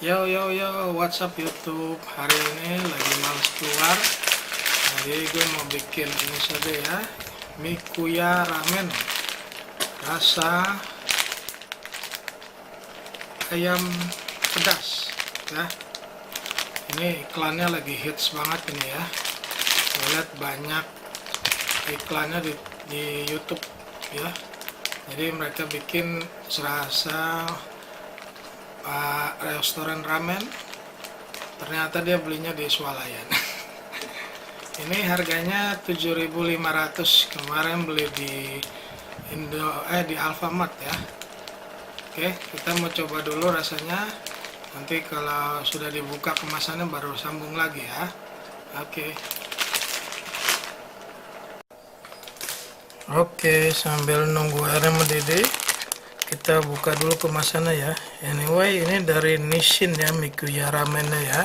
Yo yo yo, what's up YouTube? Hari ini lagi males keluar, jadi gue mau bikin ini saja ya, Mikuya ramen rasa ayam pedas ya. Ini iklannya lagi hits banget ini ya. Gue lihat banyak iklannya di YouTube ya. Jadi mereka bikin serasa restoran ramen, ternyata dia belinya di Swalayan. Ini harganya 7.500, kemarin beli di di Alfamart ya. Oke, kita mau coba dulu rasanya, nanti kalau sudah dibuka kemasannya baru sambung lagi ya. Oke, sambil nunggu airnya mendidih, kita buka dulu kemasannya ya. Anyway, ini dari Nissin ya, Mikuya ramennya ya.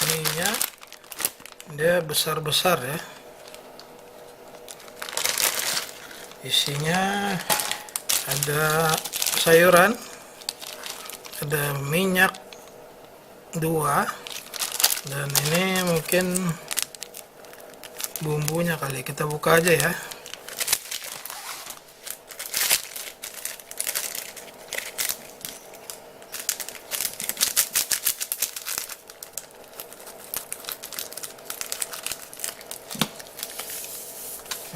Ininya dia besar-besar ya. Isinya ada sayuran, ada minyak 2, dan ini mungkin bumbunya kali, kita buka aja ya.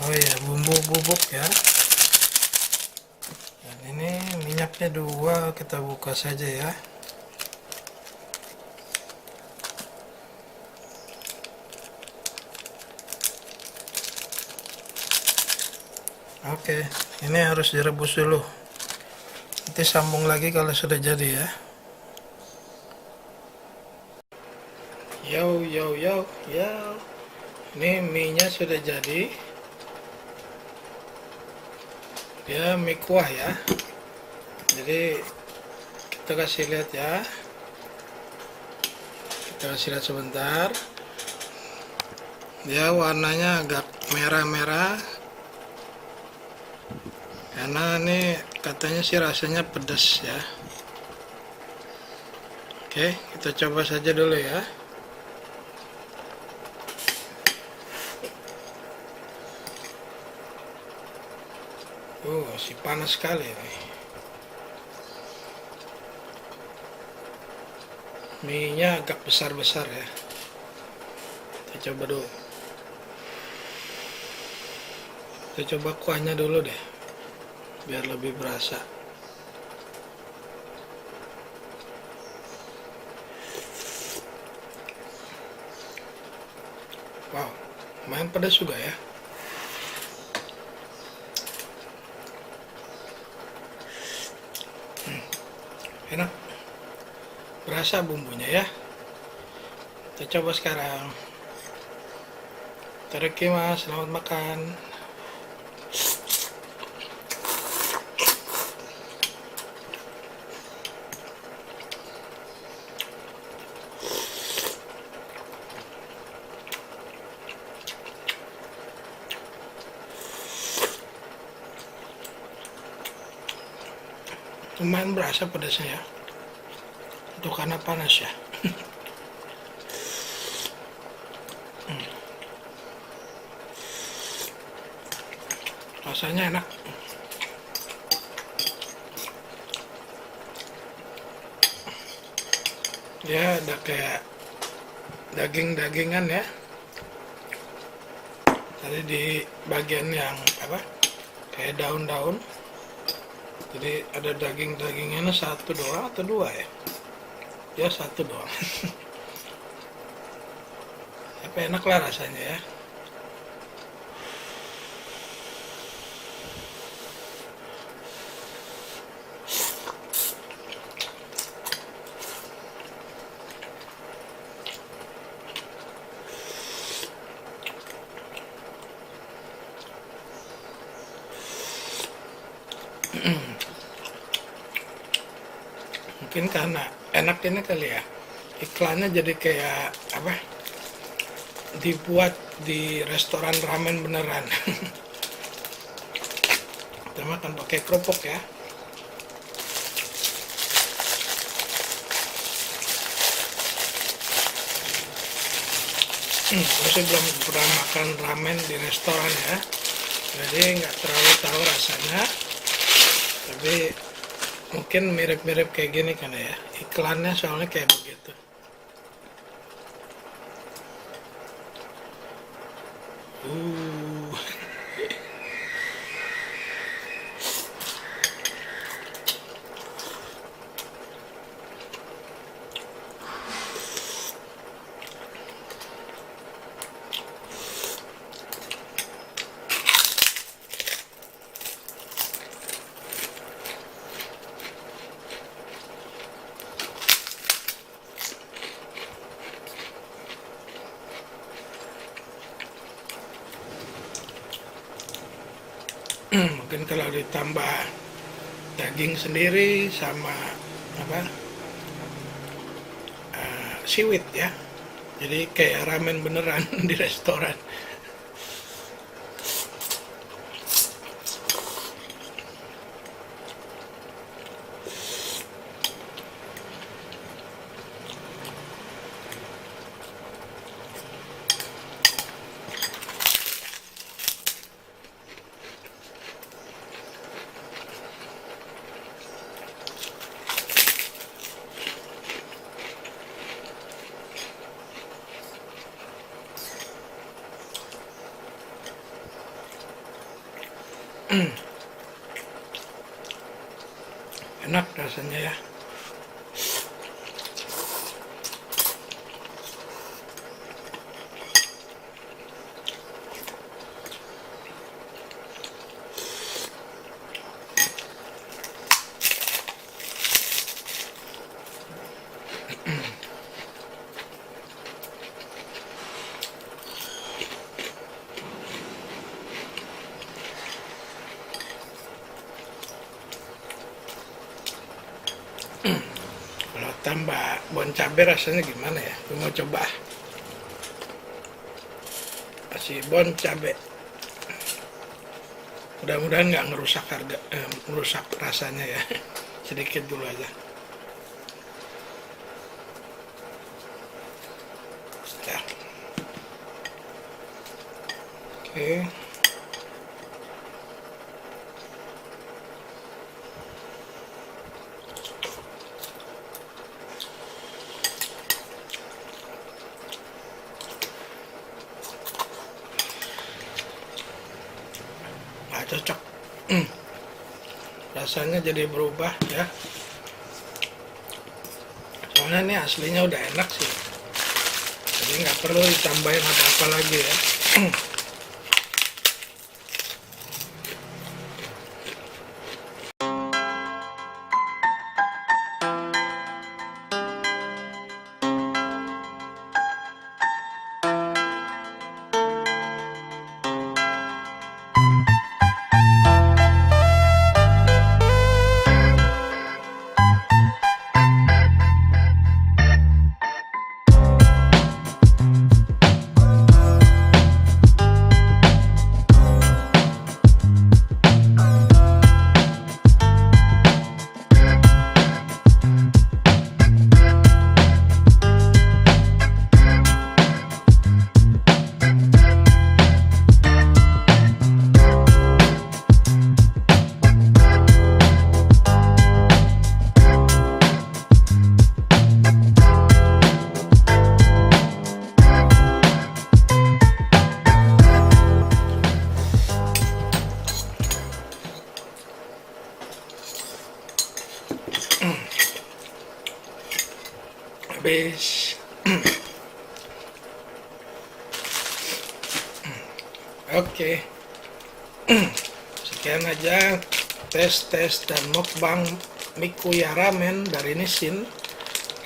Oh ya, bumbu bubuk ya. Dan ini minyaknya 2, kita buka saja ya. Oke, ini harus direbus dulu. Nanti sambung lagi kalau sudah jadi ya. Yo yo yo yo. Ini mie-nya sudah jadi. Dia mie kuah ya. Jadi kita kasih lihat ya. Kita kasih lihat sebentar. Dia warnanya agak merah-merah. Karena ini katanya sih rasanya pedas ya. Oke, kita coba saja dulu ya. Masih panas sekali nih. Mie-nya agak besar-besar ya. Kita coba dulu. Kita coba kuahnya dulu deh, biar lebih berasa. Wow, lumayan pedas juga ya. Enak, berasa bumbunya ya. Kita coba sekarang. Terimakimasu, selamat makan. Lumayan berasa pedasnya ya, itu karena panas ya. Rasanya enak. Dia ada kayak daging-dagingan ya. Tadi di bagian yang kayak daun-daun. Jadi ada daging-dagingannya 1 doang atau 2 ya? Ya 1 doang. Tapi enak lah rasanya ya. Mungkin karena enak ini kali ya, iklannya jadi kayak dibuat di restoran ramen beneran. Kita makan pakai kerupuk ya. Aku sih belum pernah makan ramen di restoran ya, jadi nggak terlalu tahu rasanya, tapi mungkin mirip-mirip kayak gini kan ya, iklannya soalnya kayak begitu. Mungkin kalau ditambah daging sendiri sama seaweed ya, jadi kayak ramen beneran di restoran. Enak rasanya ya. Kalau tambah bon cabai rasanya gimana ya? Aku mau coba. Kasih bon cabai. Mudah-mudahan nggak ngerusak rasanya ya. Sedikit dulu aja. Ya. Oke. Cocok. Rasanya jadi berubah ya, soalnya ini aslinya udah enak sih, jadi nggak perlu ditambahin apa-apa lagi ya. Habis. Oke. Sekian aja tes dan mukbang Mikuya Ramen dari Nissin,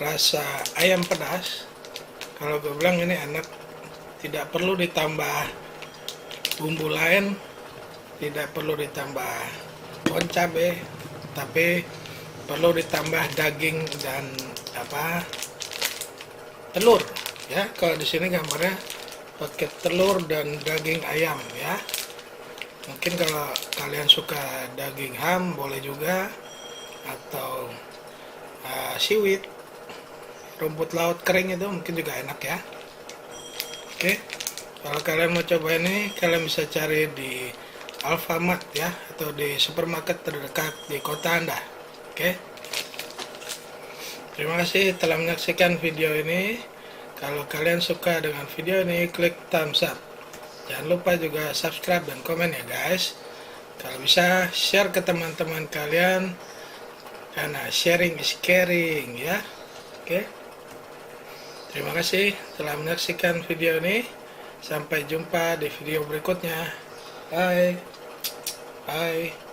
rasa ayam pedas. Kalau gue bilang ini enak, tidak perlu ditambah bumbu lain, tidak perlu ditambah bon cabe, tapi perlu ditambah daging dan telur ya. Kalau di sini gambarnya pakai telur dan daging ayam ya. Mungkin kalau kalian suka daging ham boleh juga, atau seaweed, rumput laut kering itu mungkin juga enak ya. Oke, kalau kalian mau coba ini, kalian bisa cari di Alfamart ya, atau di supermarket terdekat di kota Anda. Oke, terima kasih telah menyaksikan video ini. Kalau kalian suka dengan video ini, klik thumbs up. Jangan lupa juga subscribe dan komen ya guys. Kalau bisa share ke teman-teman kalian, karena sharing is caring ya. Oke, terima kasih telah menyaksikan video ini. Sampai jumpa di video berikutnya. Bye. Bye.